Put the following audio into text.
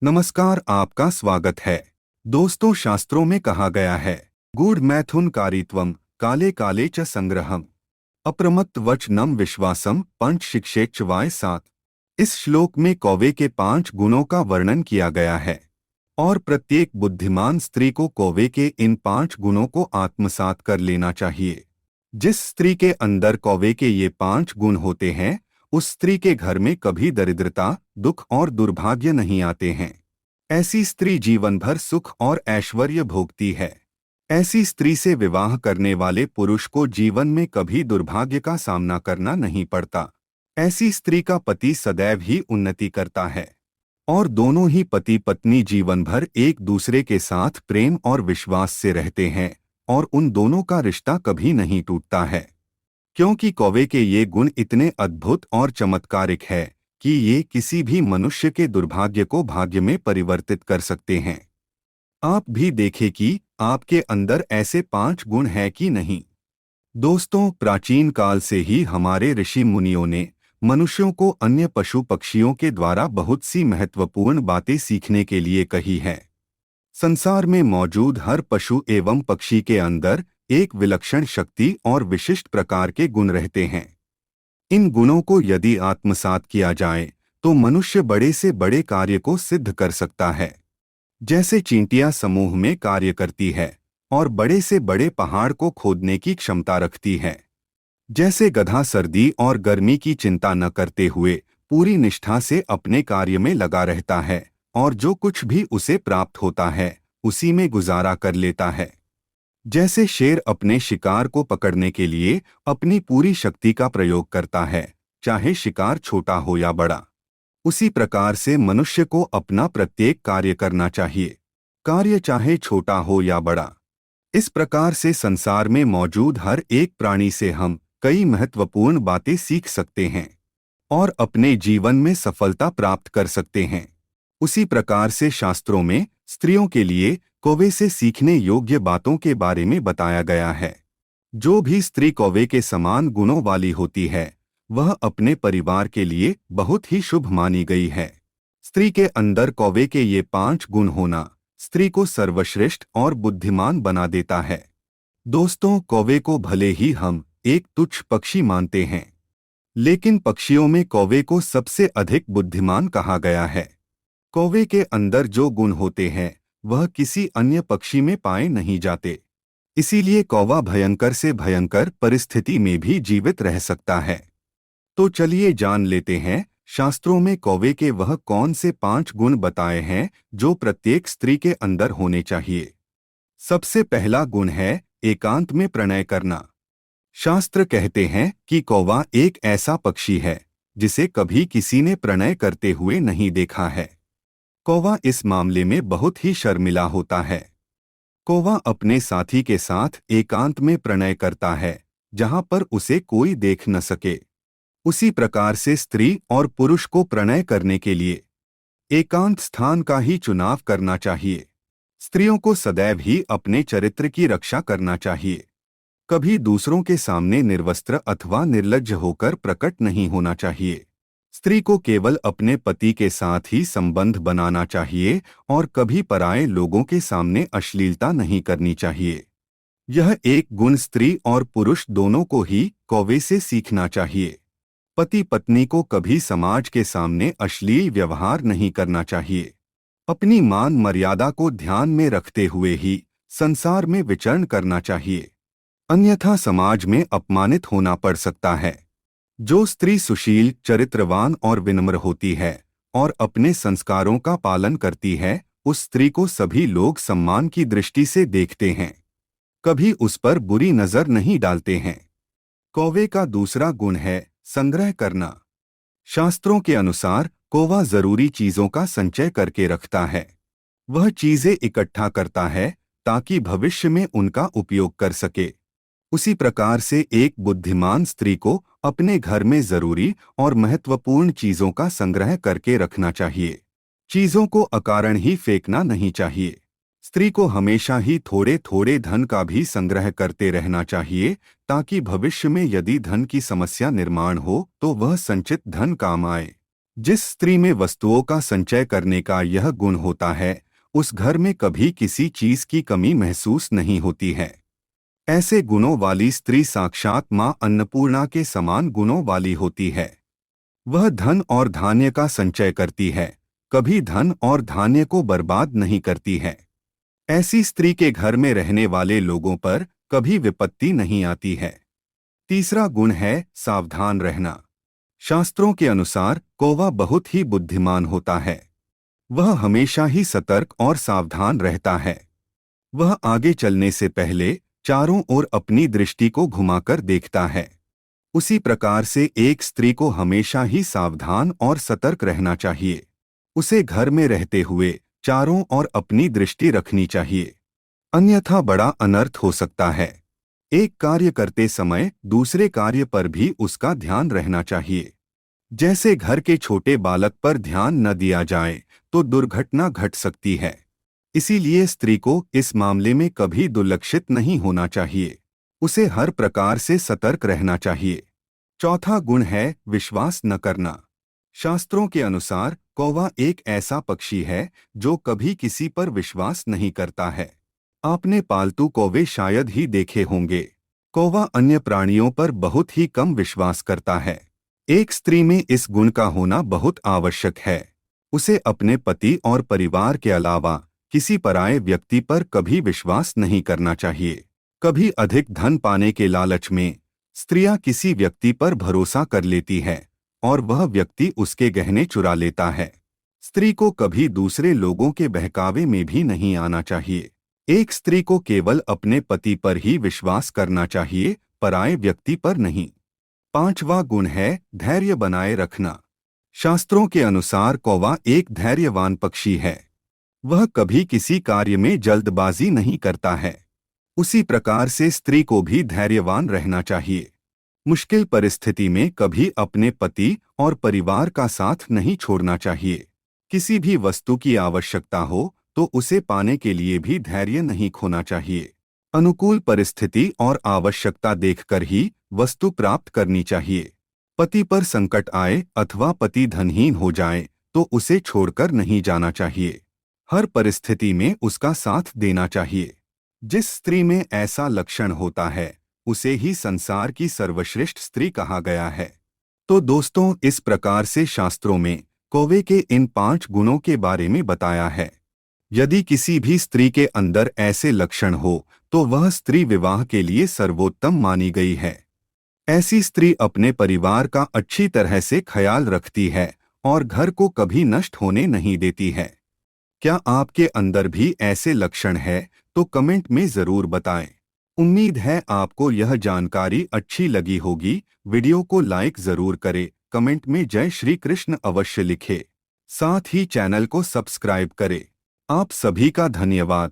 नमस्कार, आपका स्वागत है। दोस्तों, शास्त्रों में कहा गया है, गूढ़ मैथुन कारित्वम काले काले च संग्रहम अप्रमत्त वचनम विश्वासम पंच शिक्षेच वाय सात। इस श्लोक में कौवे के 5 गुणों का वर्णन किया गया है और प्रत्येक बुद्धिमान स्त्री को कौवे के इन 5 गुणों को आत्मसात कर लेना चाहिए। जिस स्त्री के अंदर कौवे के ये 5 गुण होते हैं, उस स्त्री के घर में कभी दरिद्रता, दुख और दुर्भाग्य नहीं आते हैं। ऐसी स्त्री जीवन भर सुख और ऐश्वर्य भोगती है। ऐसी स्त्री से विवाह करने वाले पुरुष को जीवन में कभी दुर्भाग्य का सामना करना नहीं पड़ता। ऐसी स्त्री का पति सदैव ही उन्नति करता है और दोनों ही पति पत्नी जीवन भर एक दूसरे के साथ प्रेम और विश्वास से रहते हैं और उन दोनों का रिश्ता कभी नहीं टूटता है, क्योंकि कौवे के ये गुण इतने अद्भुत और चमत्कारिक है कि ये किसी भी मनुष्य के दुर्भाग्य को भाग्य में परिवर्तित कर सकते हैं। आप भी देखें कि आपके अंदर ऐसे 5 गुण हैं कि नहीं। दोस्तों, प्राचीन काल से ही हमारे ऋषि मुनियों ने मनुष्यों को अन्य पशु पक्षियों के द्वारा बहुत सी महत्वपूर्ण बातें सीखने के लिए कही है। संसार में मौजूद हर पशु एवं पक्षी के अंदर एक विलक्षण शक्ति और विशिष्ट प्रकार के गुण रहते हैं। इन गुणों को यदि आत्मसात किया जाए तो मनुष्य बड़े से बड़े कार्य को सिद्ध कर सकता है। जैसे चींटियां समूह में कार्य करती है और बड़े से बड़े पहाड़ को खोदने की क्षमता रखती है। जैसे गधा सर्दी और गर्मी की चिंता न करते हुए पूरी निष्ठा से अपने कार्य में लगा रहता है और जो कुछ भी उसे प्राप्त होता है उसी में गुजारा कर लेता है। जैसे शेर अपने शिकार को पकड़ने के लिए अपनी पूरी शक्ति का प्रयोग करता है, चाहे शिकार छोटा हो या बड़ा, उसी प्रकार से मनुष्य को अपना प्रत्येक कार्य करना चाहिए, कार्य चाहे छोटा हो या बड़ा। इस प्रकार से संसार में मौजूद हर एक प्राणी से हम कई महत्वपूर्ण बातें सीख सकते हैं और अपने जीवन में सफलता प्राप्त कर सकते हैं। उसी प्रकार से शास्त्रों में स्त्रियों के लिए कौवे से सीखने योग्य बातों के बारे में बताया गया है। जो भी स्त्री कौवे के समान गुणों वाली होती है, वह अपने परिवार के लिए बहुत ही शुभ मानी गई है। स्त्री के अंदर कौवे के ये 5 गुण होना स्त्री को सर्वश्रेष्ठ और बुद्धिमान बना देता है। दोस्तों, कौवे को भले ही हम एक तुच्छ पक्षी मानते हैं, लेकिन पक्षियों में कौवे को सबसे अधिक बुद्धिमान कहा गया है। कौवे के अंदर जो गुण होते हैं वह किसी अन्य पक्षी में पाए नहीं जाते। इसीलिए कौवा भयंकर से भयंकर परिस्थिति में भी जीवित रह सकता है। तो चलिए जान लेते हैं शास्त्रों में कौवे के वह कौन से 5 गुण बताए हैं जो प्रत्येक स्त्री के अंदर होने चाहिए। सबसे पहला गुण है एकांत में प्रणय करना। शास्त्र कहते हैं कि कौवा एक ऐसा पक्षी है जिसे कभी किसी ने प्रणय करते हुए नहीं देखा है। कौवा इस मामले में बहुत ही शर्मिला होता है। कौवा अपने साथी के साथ एकांत में प्रणय करता है जहां पर उसे कोई देख न सके। उसी प्रकार से स्त्री और पुरुष को प्रणय करने के लिए एकांत स्थान का ही चुनाव करना चाहिए। स्त्रियों को सदैव ही अपने चरित्र की रक्षा करना चाहिए। कभी दूसरों के सामने निर्वस्त्र अथवा निर्लज्ज होकर प्रकट नहीं होना चाहिए। स्त्री को केवल अपने पति के साथ ही संबंध बनाना चाहिए और कभी पराये लोगों के सामने अश्लीलता नहीं करनी चाहिए। यह एक गुण स्त्री और पुरुष दोनों को ही कौवे से सीखना चाहिए। पति पत्नी को कभी समाज के सामने अश्लील व्यवहार नहीं करना चाहिए। अपनी मान मर्यादा को ध्यान में रखते हुए ही संसार में विचरण करना चाहिए, अन्यथा समाज में अपमानित होना पड़ सकता है। जो स्त्री सुशील, चरित्रवान और विनम्र होती है और अपने संस्कारों का पालन करती है, उस स्त्री को सभी लोग सम्मान की दृष्टि से देखते हैं, कभी उस पर बुरी नजर नहीं डालते हैं। कौवे का दूसरा गुण है संग्रह करना। शास्त्रों के अनुसार कौवा जरूरी चीजों का संचय करके रखता है। वह चीजें इकट्ठा करता है ताकि भविष्य में उनका उपयोग कर सके। उसी प्रकार से एक बुद्धिमान स्त्री को अपने घर में जरूरी और महत्वपूर्ण चीजों का संग्रह करके रखना चाहिए। चीजों को अकारण ही फेंकना नहीं चाहिए। स्त्री को हमेशा ही थोड़े थोड़े धन का भी संग्रह करते रहना चाहिए ताकि भविष्य में यदि धन की समस्या निर्माण हो तो वह संचित धन काम आए। जिस स्त्री में वस्तुओं का संचय करने का यह गुण होता है, उस घर में कभी किसी चीज की कमी महसूस नहीं होती है। ऐसे गुणों वाली स्त्री साक्षात मां अन्नपूर्णा के समान गुणों वाली होती है। वह धन और धान्य का संचय करती है, कभी धन और धान्य को बर्बाद नहीं करती है। ऐसी स्त्री के घर में रहने वाले लोगों पर कभी विपत्ति नहीं आती है। तीसरा गुण है सावधान रहना। शास्त्रों के अनुसार कौवा बहुत ही बुद्धिमान होता है। वह हमेशा ही सतर्क और सावधान रहता है। वह आगे चलने से पहले चारों ओर अपनी दृष्टि को घुमाकर देखता है। उसी प्रकार से एक स्त्री को हमेशा ही सावधान और सतर्क रहना चाहिए। उसे घर में रहते हुए चारों ओर अपनी दृष्टि रखनी चाहिए, अन्यथा बड़ा अनर्थ हो सकता है। एक कार्य करते समय दूसरे कार्य पर भी उसका ध्यान रहना चाहिए। जैसे घर के छोटे बालक पर ध्यान न दिया जाए तो दुर्घटना घट सकती है। इसीलिए स्त्री को इस मामले में कभी दुर्लक्षित नहीं होना चाहिए। उसे हर प्रकार से सतर्क रहना चाहिए। चौथा गुण है विश्वास न करना। शास्त्रों के अनुसार कौवा एक ऐसा पक्षी है जो कभी किसी पर विश्वास नहीं करता है। आपने पालतू कौवे शायद ही देखे होंगे। कौवा अन्य प्राणियों पर बहुत ही कम विश्वास करता है। एक स्त्री में इस गुण का होना बहुत आवश्यक है। उसे अपने पति और परिवार के अलावा किसी पराये व्यक्ति पर कभी विश्वास नहीं करना चाहिए। कभी अधिक धन पाने के लालच में स्त्रियां किसी व्यक्ति पर भरोसा कर लेती है और वह व्यक्ति उसके गहने चुरा लेता है। स्त्री को कभी दूसरे लोगों के बहकावे में भी नहीं आना चाहिए। एक स्त्री को केवल अपने पति पर ही विश्वास करना चाहिए, पराये व्यक्ति पर नहीं। पांचवा गुण है धैर्य बनाए रखना। शास्त्रों के अनुसार कौवा एक धैर्यवान पक्षी है। वह कभी किसी कार्य में जल्दबाजी नहीं करता है। उसी प्रकार से स्त्री को भी धैर्यवान रहना चाहिए। मुश्किल परिस्थिति में कभी अपने पति और परिवार का साथ नहीं छोड़ना चाहिए। किसी भी वस्तु की आवश्यकता हो तो उसे पाने के लिए भी धैर्य नहीं खोना चाहिए। अनुकूल परिस्थिति और आवश्यकता देखकर ही वस्तु प्राप्त करनी चाहिए। पति पर संकट आए अथवा पति धनहीन हो जाए तो उसे छोड़कर नहीं जाना चाहिए। हर परिस्थिति में उसका साथ देना चाहिए। जिस स्त्री में ऐसा लक्षण होता है उसे ही संसार की सर्वश्रेष्ठ स्त्री कहा गया है। तो दोस्तों, इस प्रकार से शास्त्रों में कौवे के इन 5 गुणों के बारे में बताया है। यदि किसी भी स्त्री के अंदर ऐसे लक्षण हो तो वह स्त्री विवाह के लिए सर्वोत्तम मानी गई है। ऐसी स्त्री अपने परिवार का अच्छी तरह से ख्याल रखती है और घर को कभी नष्ट होने नहीं देती है। क्या आपके अंदर भी ऐसे लक्षण है तो कमेंट में जरूर बताएं। उम्मीद है आपको यह जानकारी अच्छी लगी होगी। वीडियो को लाइक जरूर करें, कमेंट में जय श्री कृष्ण अवश्य लिखें। साथ ही चैनल को सब्सक्राइब करें। आप सभी का धन्यवाद।